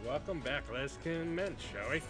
Welcome back. Let's commence, shall we?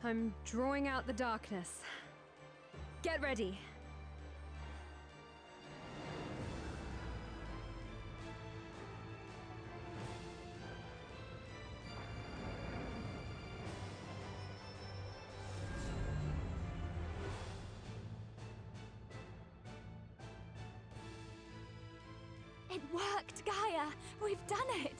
I'm drawing out the darkness. Get ready. It worked, Gaia! We've done it!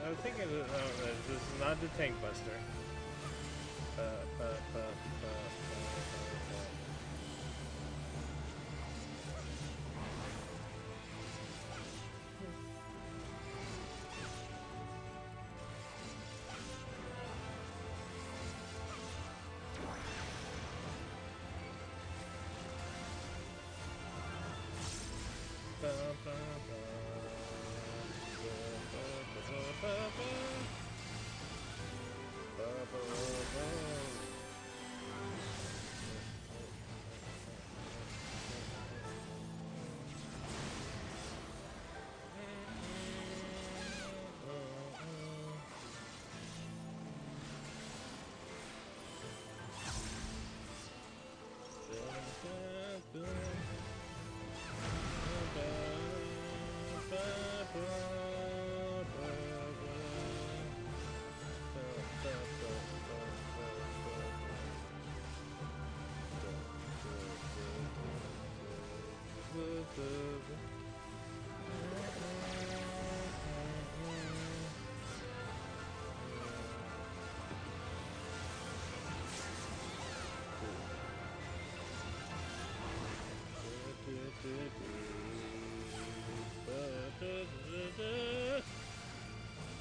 I'm thinking this is not the tank buster.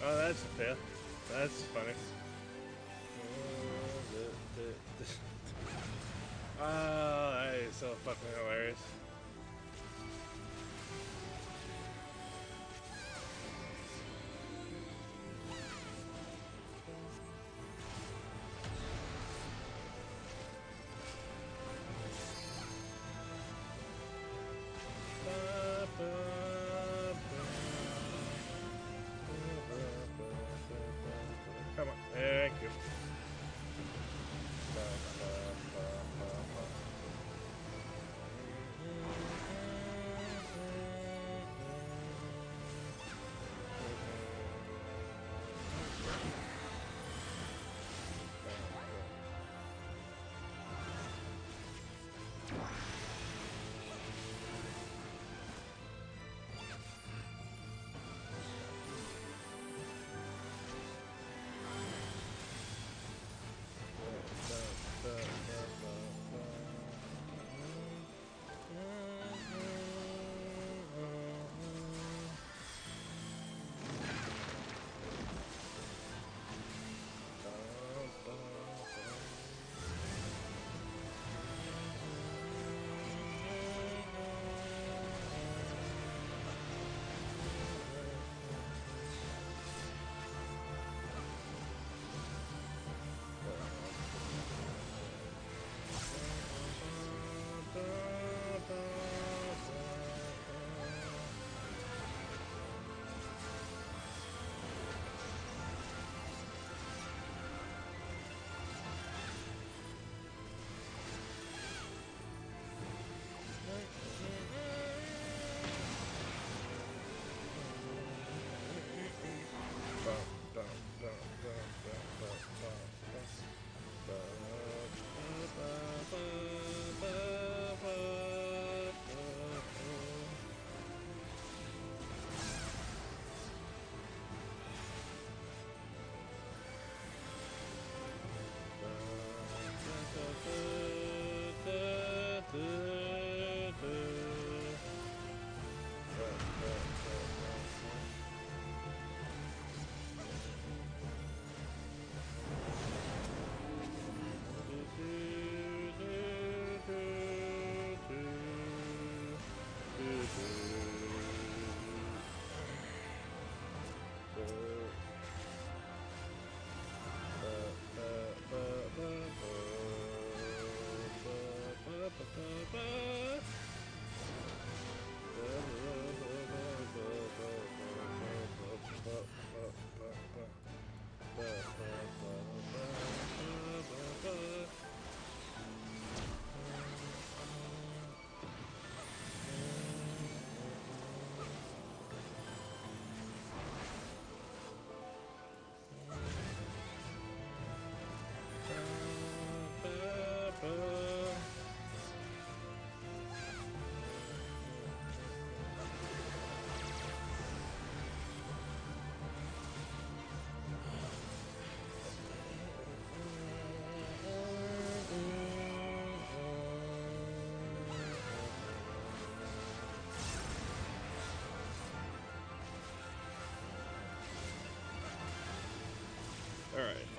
Oh, that's a fail. That's funny. Oh, that is so fucking hilarious. Come on, thank you.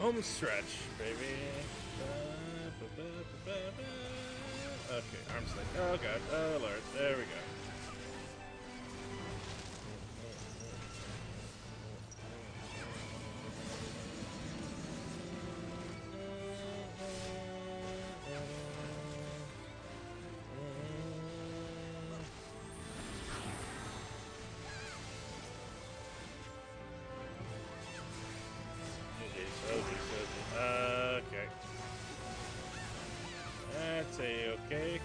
Home stretch, baby. Okay, arm sling. Oh god. Oh lord. There we go. Okay. That's a-okay.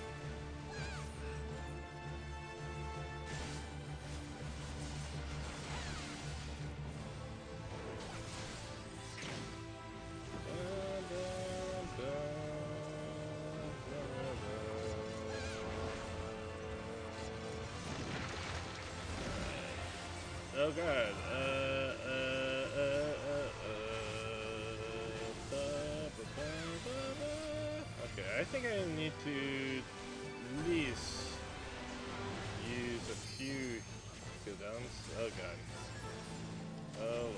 Oh god. Okay, I think I need to at least use a few cooldowns. Oh god. Oh lord.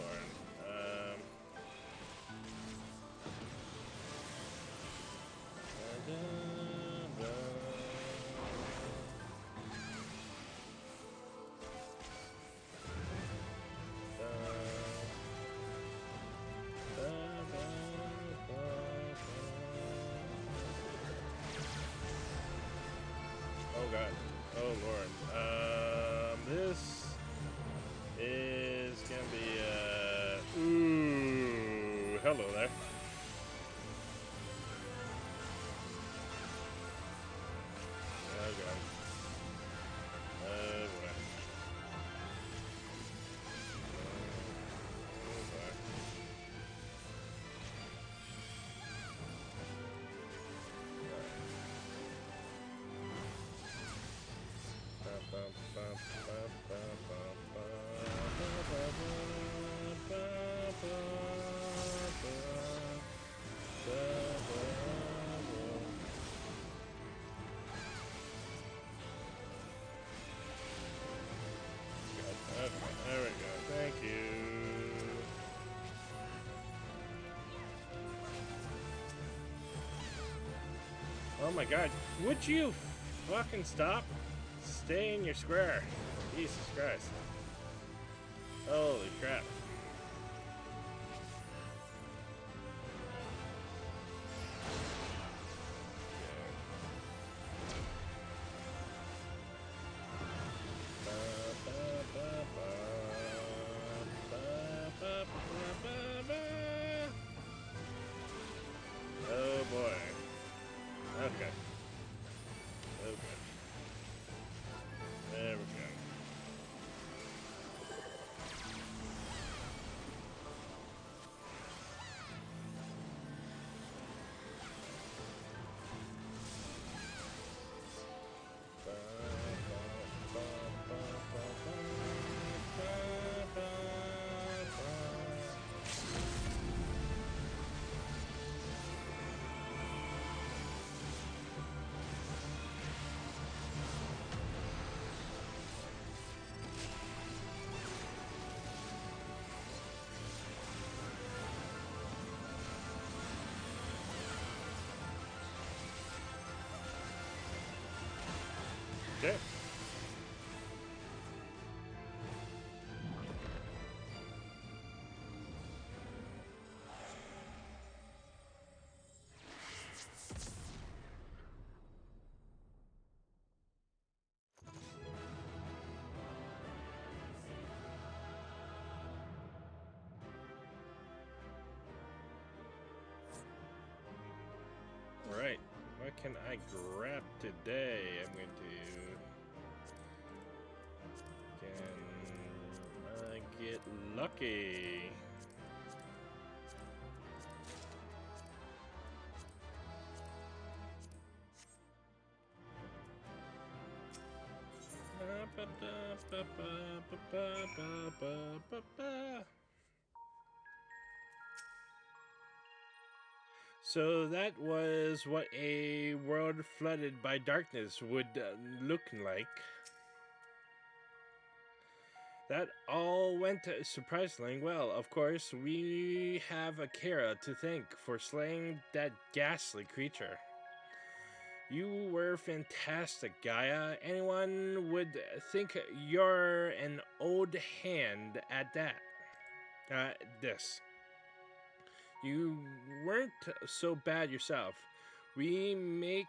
Oh god. Oh lord. This is gonna be ooh, hello there. Oh god. Oh boy. Oh boy. Okay, there we go. Thank you. Oh my god. Would you fucking stop? Stay in your square. Jesus Christ. Holy crap. Oh boy. Okay. Okay. There we go. Okay. Alright. What can I grab today? I'm going to... Can I get lucky? So that was what a world flooded by darkness would look like. That all went surprisingly well. Of course, we have Akira to thank for slaying that ghastly creature. You were fantastic, Gaia. Anyone would think you're an old hand at that. This. You weren't so bad yourself. We make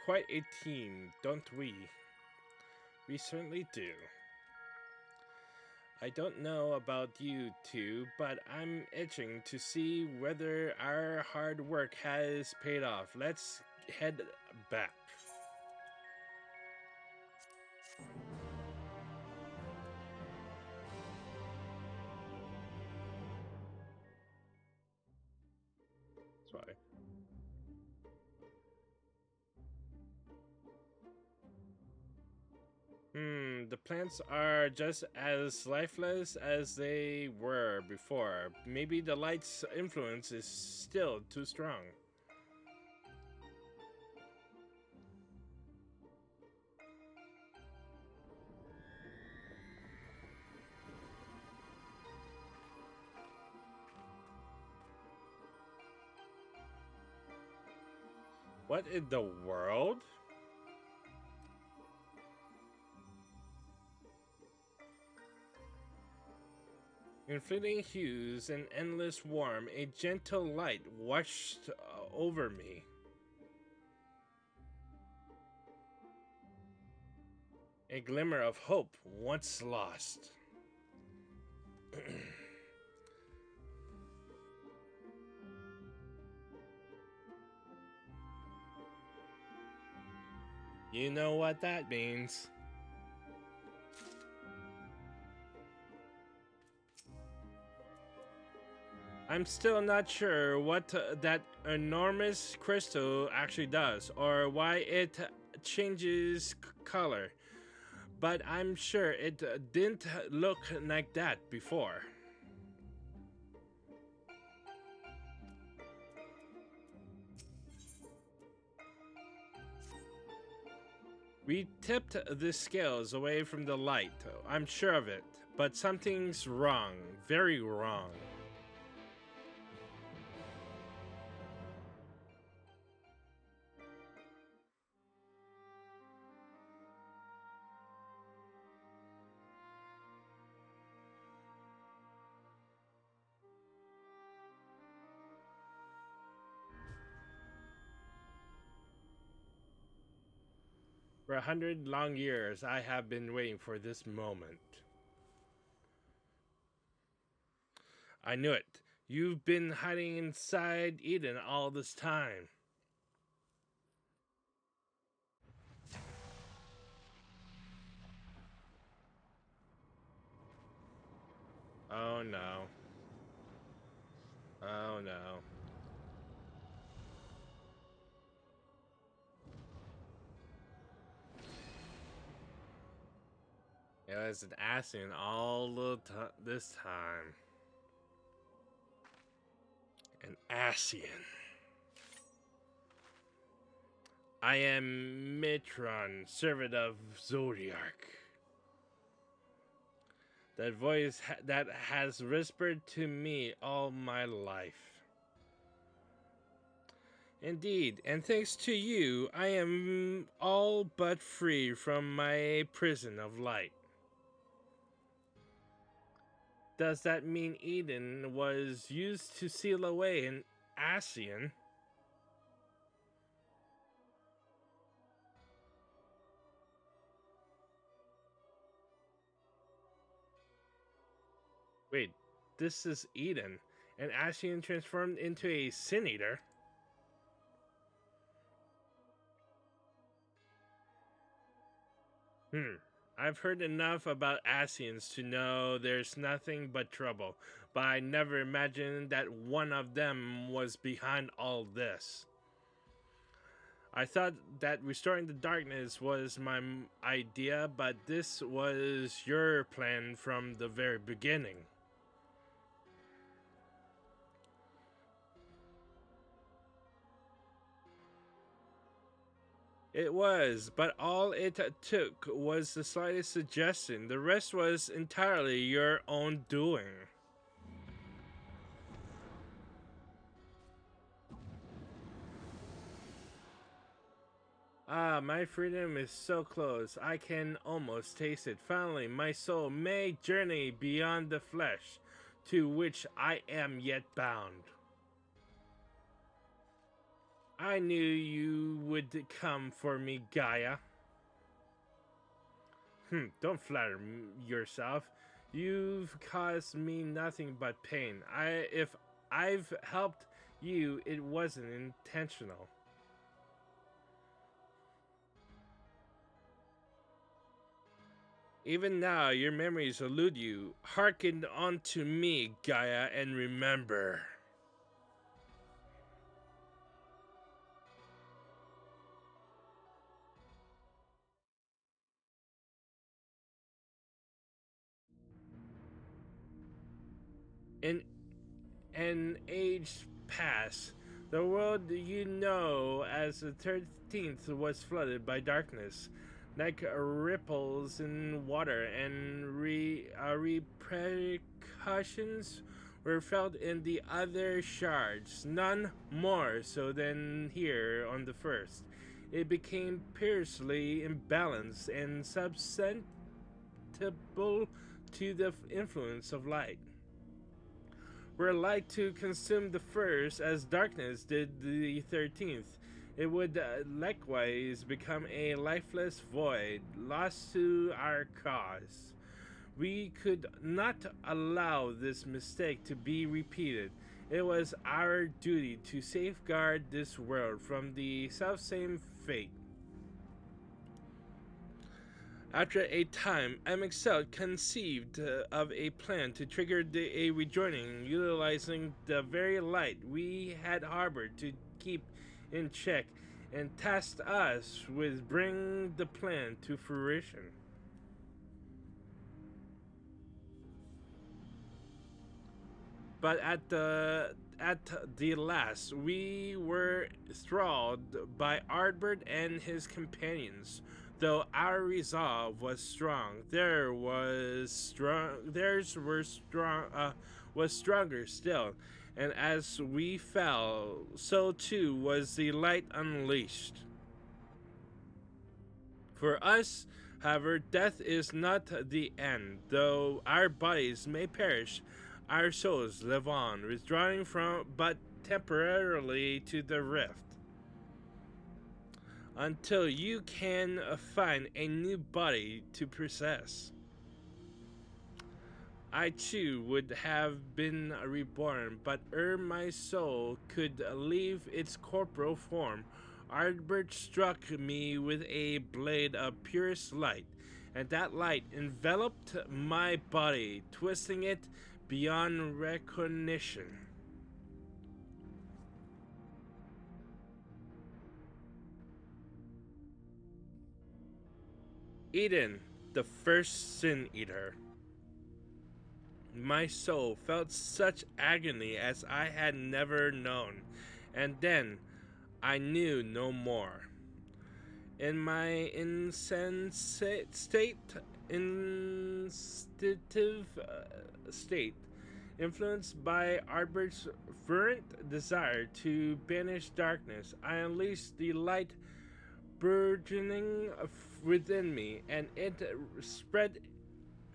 quite a team, don't we? We certainly do. I don't know about you two, but I'm itching to see whether our hard work has paid off. Let's head back. That's why. The plants are just as lifeless as they were before. Maybe the light's influence is still too strong. What in the world? In fleeting hues and endless warmth, a gentle light washed over me. A glimmer of hope once lost. You know what that means. I'm still not sure what that enormous crystal actually does or why it changes color, but I'm sure it didn't look like that before. We tipped the scales away from the light, I'm sure of it, but something's wrong, very wrong. For 100 long years, I have been waiting for this moment. I knew it. You've been hiding inside Eden all this time. Oh no. Oh no. It was an Asien all this time. An Asien. I am Mitron, servant of Zodiac. That voice that has whispered to me all my life. Indeed, and thanks to you, I am all but free from my prison of light. Does that mean Eden was used to seal away an Asien? Wait, this is Eden, an Asien transformed into a Sin Eater? I've heard enough about Asians to know there's nothing but trouble, but I never imagined that one of them was behind all this. I thought that restoring the darkness was my idea, but this was your plan from the very beginning. It was, but all it took was the slightest suggestion. The rest was entirely your own doing. Ah, my freedom is so close, I can almost taste it. Finally, my soul may journey beyond the flesh, to which I am yet bound. I knew you would come for me, Gaia. Don't flatter yourself. You've caused me nothing but pain. If I've helped you, it wasn't intentional. Even now, your memories elude you. Hearken unto me, Gaia, and remember. In an age past, the world you know as the 13th was flooded by darkness, like ripples in water, and repercussions were felt in the other shards, none more so than here on the first. It became fiercely imbalanced and susceptible to the influence of light. Were light to consume the first as darkness did the 13th, it would likewise become a lifeless void, lost to our cause. We could not allow this mistake to be repeated. It was our duty to safeguard this world from the selfsame fate. After a time, MXL conceived of a plan to trigger a rejoining utilizing the very light we had harbored to keep in check, and tasked us with bringing the plan to fruition. But at the last, we were enthralled by Ardbert and his companions. Though our resolve was strong, theirs was stronger still. And as we fell, so too was the light unleashed. For us, however, death is not the end. Though our bodies may perish, our souls live on, withdrawing from but temporarily to the rift, until you can find a new body to possess. I too would have been reborn, but ere my soul could leave its corporal form, Ardbert struck me with a blade of purest light, and that light enveloped my body, twisting it beyond recognition. Eden, the first Sin Eater. My soul felt such agony as I had never known, and then I knew no more. In my instinctive state, influenced by Arbert's fervent desire to banish darkness, I unleashed the light burgeoning within me, and it spread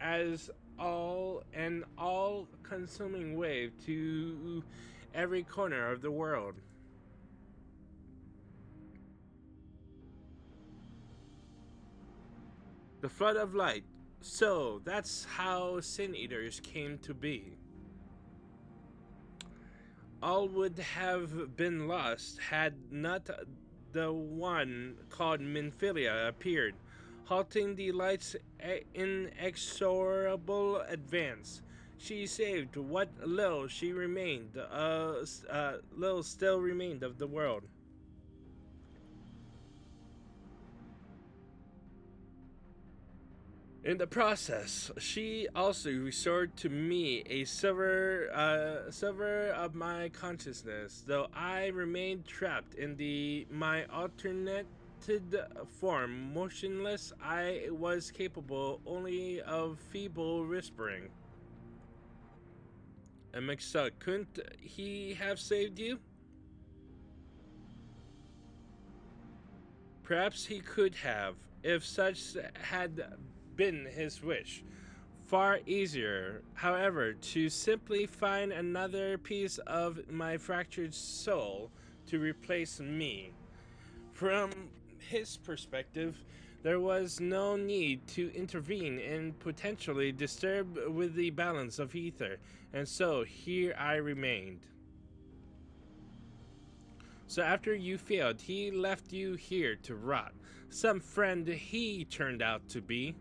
as an all-consuming wave to every corner of the world. The flood of light. So that's how Sin Eaters came to be. All would have been lost had not the one called Minfilia appeared, halting the light's inexorable advance. She saved what little little still remained of the world. In the process, she also restored to me a silver of my consciousness, though I remained trapped in my alternate stunted form motionless, I was capable only of feeble whispering. Amixa, couldn't he have saved you? Perhaps he could have, if such had been his wish. Far easier, however, to simply find another piece of my fractured soul to replace me. From his perspective, there was no need to intervene and potentially disturb with the balance of ether, and so here I remained. So after you failed, he left you here to rot. Some friend he turned out to be.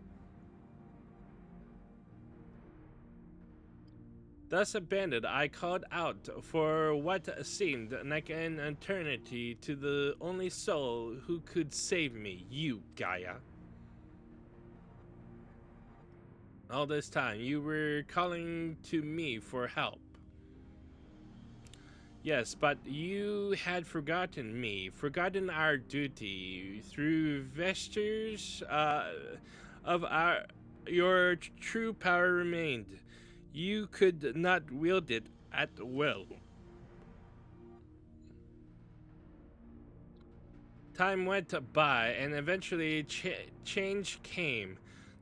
Thus abandoned, I called out for what seemed like an eternity to the only soul who could save me, you, Gaia. All this time, you were calling to me for help. Yes, but you had forgotten me, forgotten our duty. Through vestures of your true power remained. You could not wield it at will. Time went by, and eventually change came.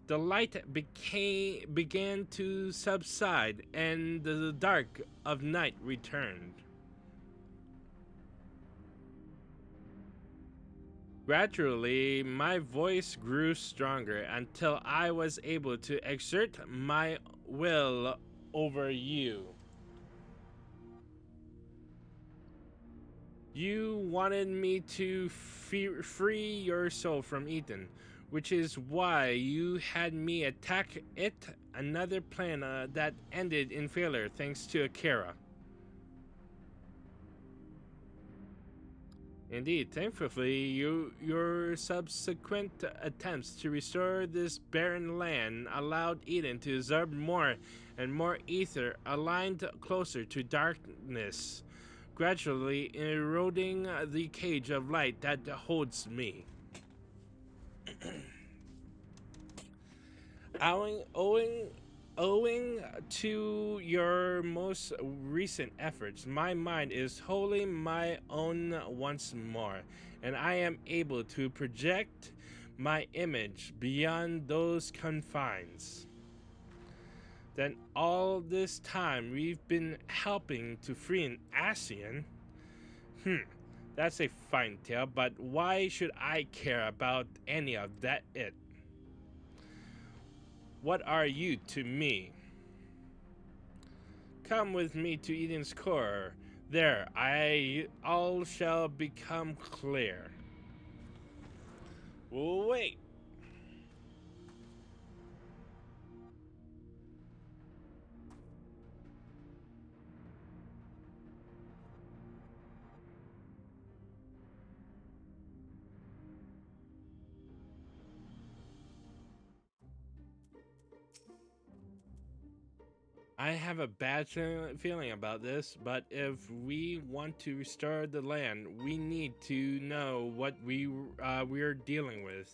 The light began to subside, and the dark of night returned. Gradually, my voice grew stronger until I was able to exert my will over you. You wanted me to free your soul from Eden, which is why you had me attack it, another plan that ended in failure thanks to Akira. Indeed, thankfully, your subsequent attempts to restore this barren land allowed Eden to absorb more and more ether, aligned closer to darkness, gradually eroding the cage of light that holds me. Owing to your most recent efforts, my mind is wholly my own once more, and I am able to project my image beyond those confines. Then all this time we've been helping to free an Asian? That's a fine tale, but why should I care about any of that it? What are you to me? Come with me to Eden's core. There, all shall become clear. Wait. I have a bad feeling about this, but if we want to restore the land, we need to know what we're dealing with.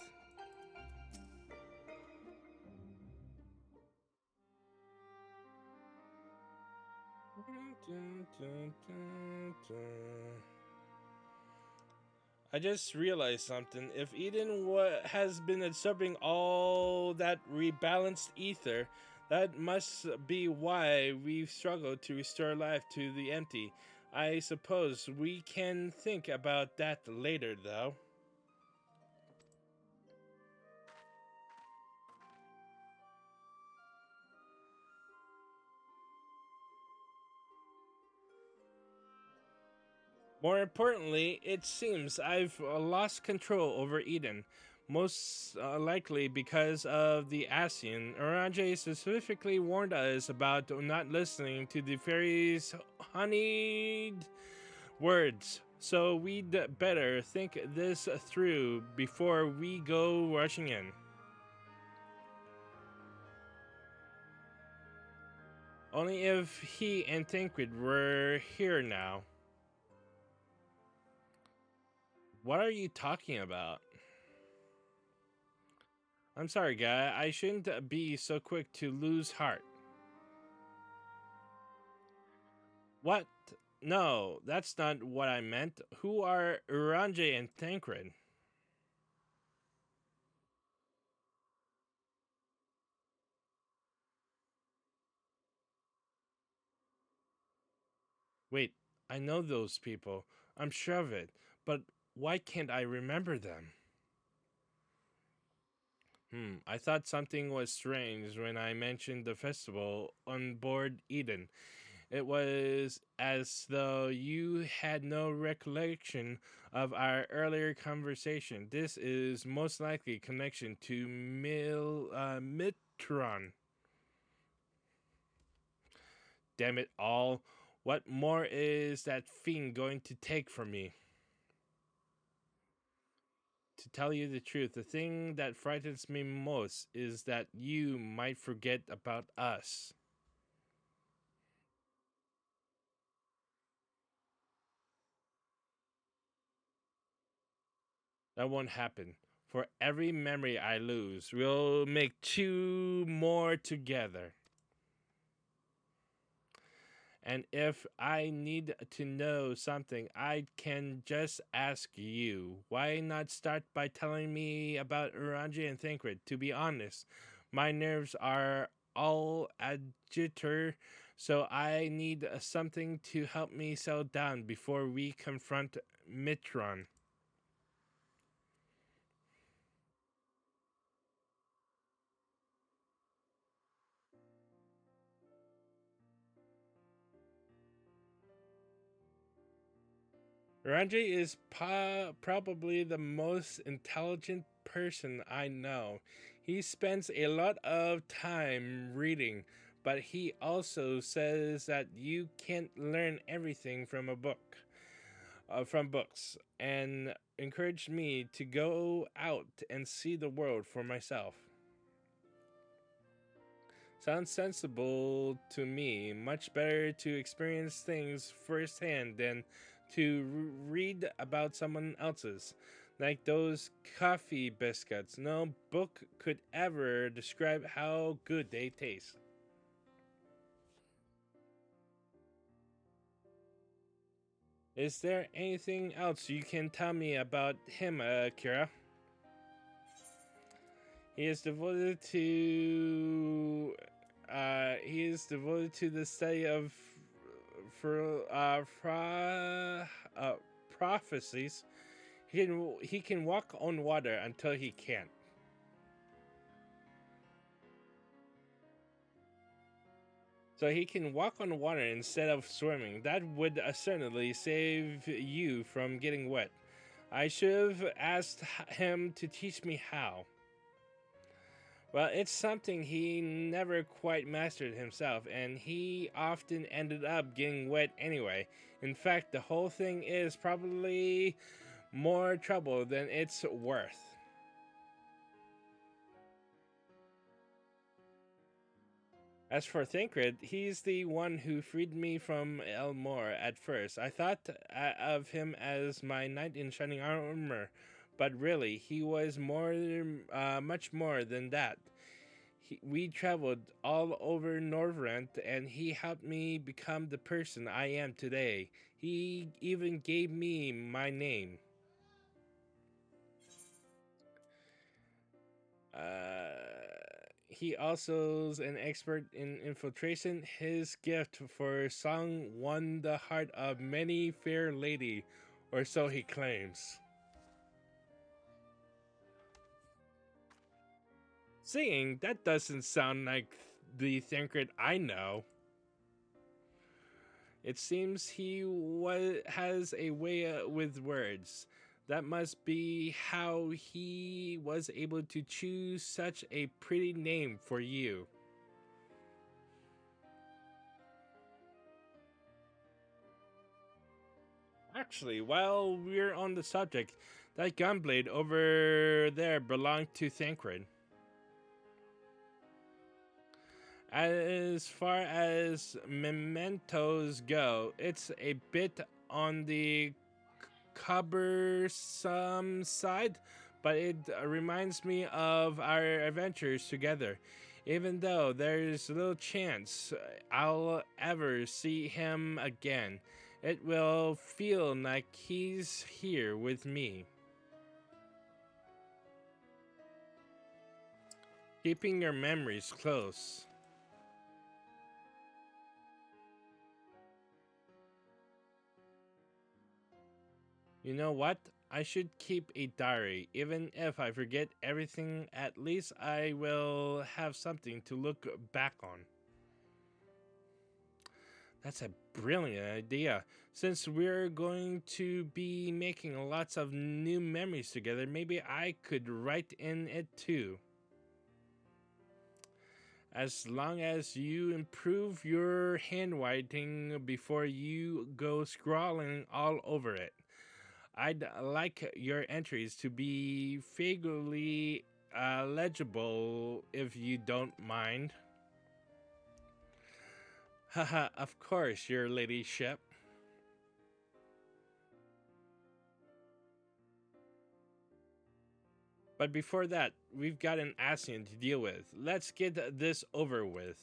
I just realized something. If Eden has been absorbing all that rebalanced ether, that must be why we've struggled to restore life to the empty. I suppose we can think about that later, though. More importantly, it seems I've lost control over Eden. Most likely because of the Asian. Oranje specifically warned us about not listening to the fairy's honeyed words. So we'd better think this through before we go rushing in. Only if he and Tancred were here now. What are you talking about? I'm sorry, guy. I shouldn't be so quick to lose heart. What? No, that's not what I meant. Who are Uranje and Tancred? Wait, I know those people. I'm sure of it. But why can't I remember them? I thought something was strange when I mentioned the festival on board Eden. It was as though you had no recollection of our earlier conversation. This is most likely connection to Mitron. Damn it all. What more is that fiend going to take from me? To tell you the truth, the thing that frightens me most is that you might forget about us. That won't happen. For every memory I lose, we'll make two more together. And if I need to know something, I can just ask you. Why not start by telling me about Uranji and Thancred? To be honest, my nerves are all agitated, so I need something to help me settle down before we confront Mitron. Ranji is probably the most intelligent person I know. He spends a lot of time reading, but he also says that you can't learn everything from a book, from books, and encouraged me to go out and see the world for myself. Sounds sensible to me. Much better to experience things firsthand than to read about someone else's. Like those coffee biscuits. No book could ever describe how good they taste. Is there anything else you can tell me about him, Kira? He is devoted to the study of for prophecies. He can walk on water until he can't. So he can walk on water instead of swimming. That would certainly save you from getting wet. I should have asked him to teach me how. Well, it's something he never quite mastered himself, and he often ended up getting wet anyway. In fact, the whole thing is probably more trouble than it's worth. As for Thancred, he's the one who freed me from Elmore at first. I thought of him as my knight in shining armor, but really, he was much more than that. We traveled all over Norvrent, and he helped me become the person I am today. He even gave me my name. He also is an expert in infiltration. His gift for song won the heart of many fair lady, or so he claims. Singing, that doesn't sound like the Thancred I know. It seems has a way with words. That must be how he was able to choose such a pretty name for you. Actually, while we're on the subject, that gunblade over there belonged to Thancred. As far as mementos go, it's a bit on the cumbersome side, but it reminds me of our adventures together. Even though there's little chance I'll ever see him again, it will feel like he's here with me. Keeping your memories close. You know what? I should keep a diary. Even if I forget everything, at least I will have something to look back on. That's a brilliant idea. Since we're going to be making lots of new memories together, maybe I could write in it too. As long as you improve your handwriting before you go scrawling all over it. I'd like your entries to be vaguely legible if you don't mind. Haha, of course, your ladyship. But before that, we've got an Asian to deal with. Let's get this over with.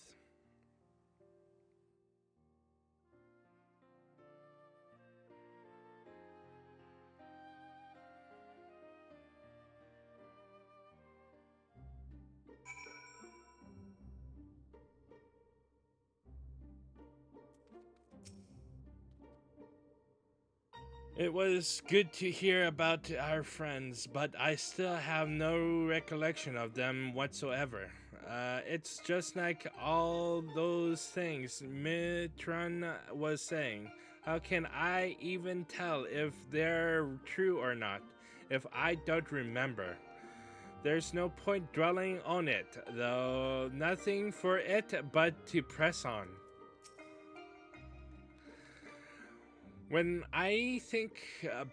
It was good to hear about our friends, but I still have no recollection of them whatsoever. It's just like all those things Mitron was saying. How can I even tell if they're true or not if I don't remember? There's no point dwelling on it, though. Nothing for it but to press on. When I think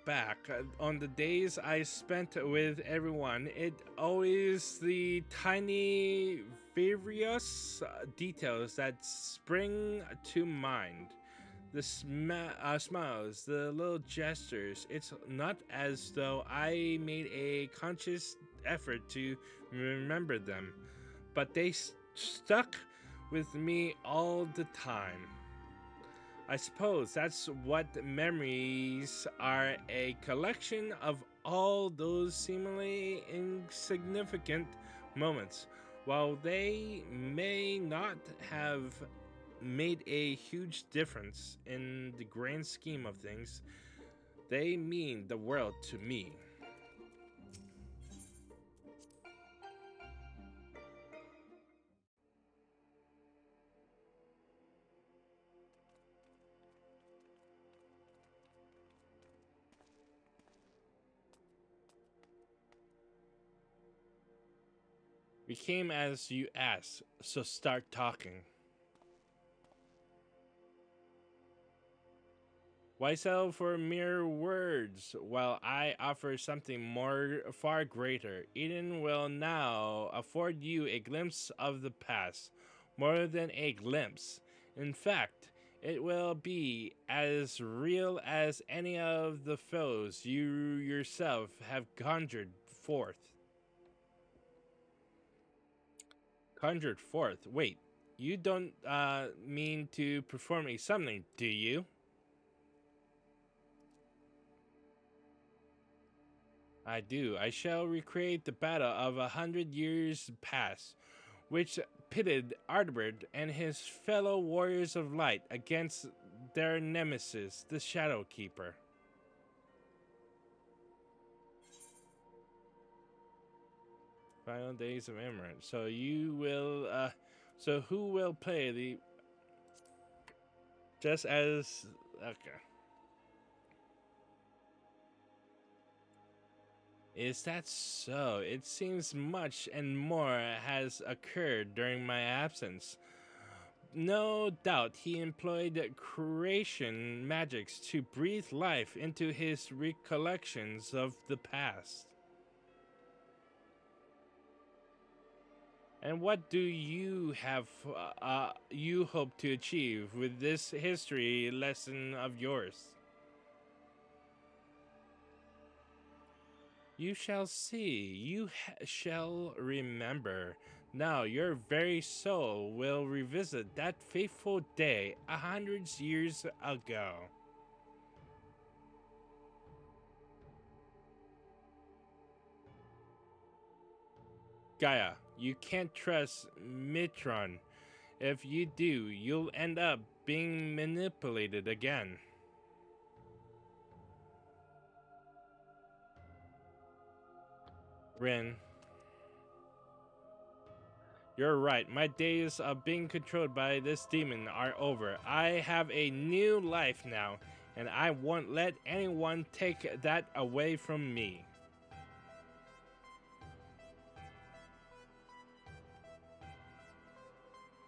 back on the days I spent with everyone, it always the tiny, various details that spring to mind. The smiles, the little gestures. It's not as though I made a conscious effort to remember them, but they stuck with me all the time. I suppose that's what memories are, a collection of all those seemingly insignificant moments. While they may not have made a huge difference in the grand scheme of things, they mean the world to me. We came as you asked, so start talking. Why settle for mere words while I offer something more far greater? Eden will now afford you a glimpse of the past, more than a glimpse. In fact, it will be as real as any of the foes you yourself have conjured forth. Conjured forth? Wait, you don't mean to perform a summoning, do you? I do. I shall recreate the battle of 100 years past, which pitted Ardbert and his fellow warriors of light against their nemesis, the Shadow Keeper. Final days of Emerald. So you will. So who will play the? Just as okay. Is that so? It seems much and more has occurred during my absence. No doubt he employed creation magics to breathe life into his recollections of the past. And what do you have you hope to achieve with this history lesson of yours? You shall see, you shall remember. Now your very soul will revisit that fateful day 100 years ago. Gaia, you can't trust Mitron. If you do, you'll end up being manipulated again. Rin, you're right. My days of being controlled by this demon are over. I have a new life now, and I won't let anyone take that away from me.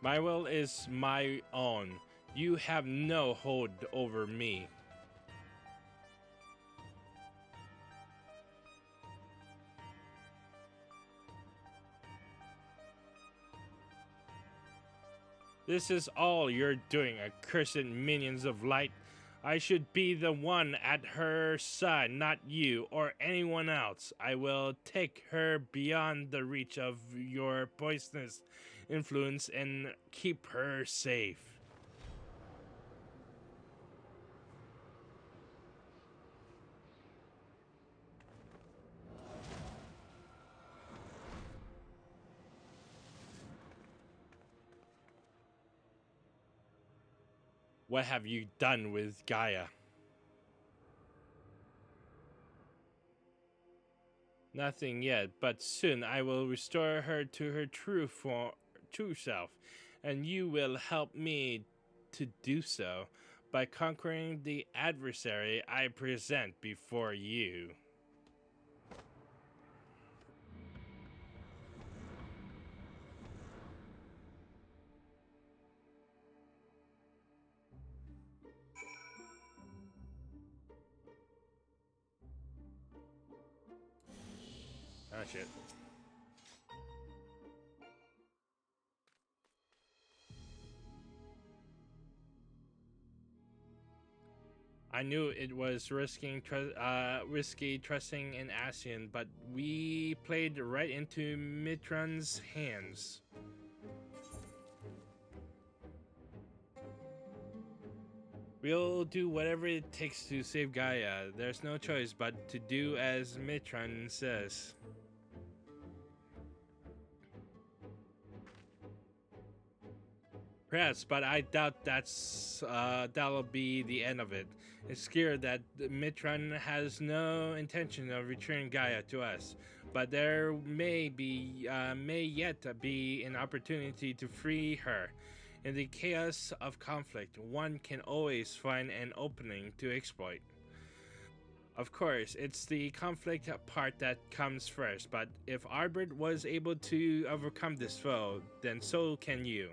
My will is my own. You have no hold over me. This is all you're doing, accursed minions of light. I should be the one at her side, not you or anyone else. I will take her beyond the reach of your poisonous influence and keep her safe. What have you done with Gaia? Nothing yet, but soon I will restore her to her true self, and you will help me to do so by conquering the adversary I present before you. Oh shit. I knew it was risky trusting in Ascian, but we played right into Mitron's hands. We'll do whatever it takes to save Gaia. There's no choice but to do as Mitron says. Perhaps, but I doubt that'll be the end of it. It's clear that Mitron has no intention of returning Gaia to us, but there may yet be an opportunity to free her. In the chaos of conflict, one can always find an opening to exploit. Of course, it's the conflict part that comes first, but if Arbert was able to overcome this foe, then so can you.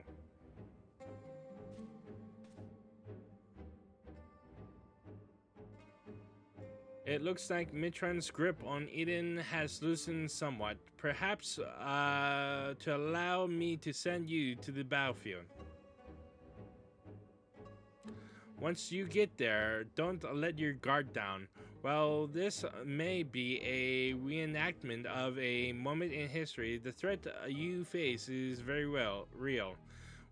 It looks like Mitron's grip on Eden has loosened somewhat, perhaps to allow me to send you to the battlefield. Once you get there, don't let your guard down. While this may be a reenactment of a moment in history, the threat you face is very real.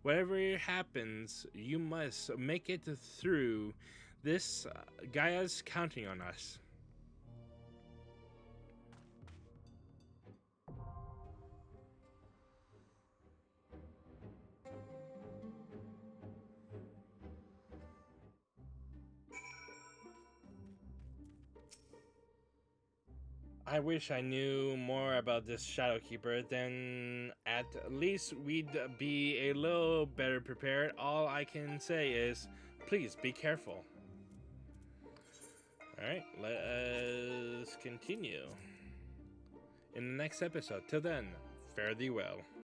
Whatever happens, you must make it through this. Gaia's counting on us. I wish I knew more about this Shadowkeeper, then at least we'd be a little better prepared. All I can say is, please be careful. Alright, let us continue in the next episode. Till then, fare thee well.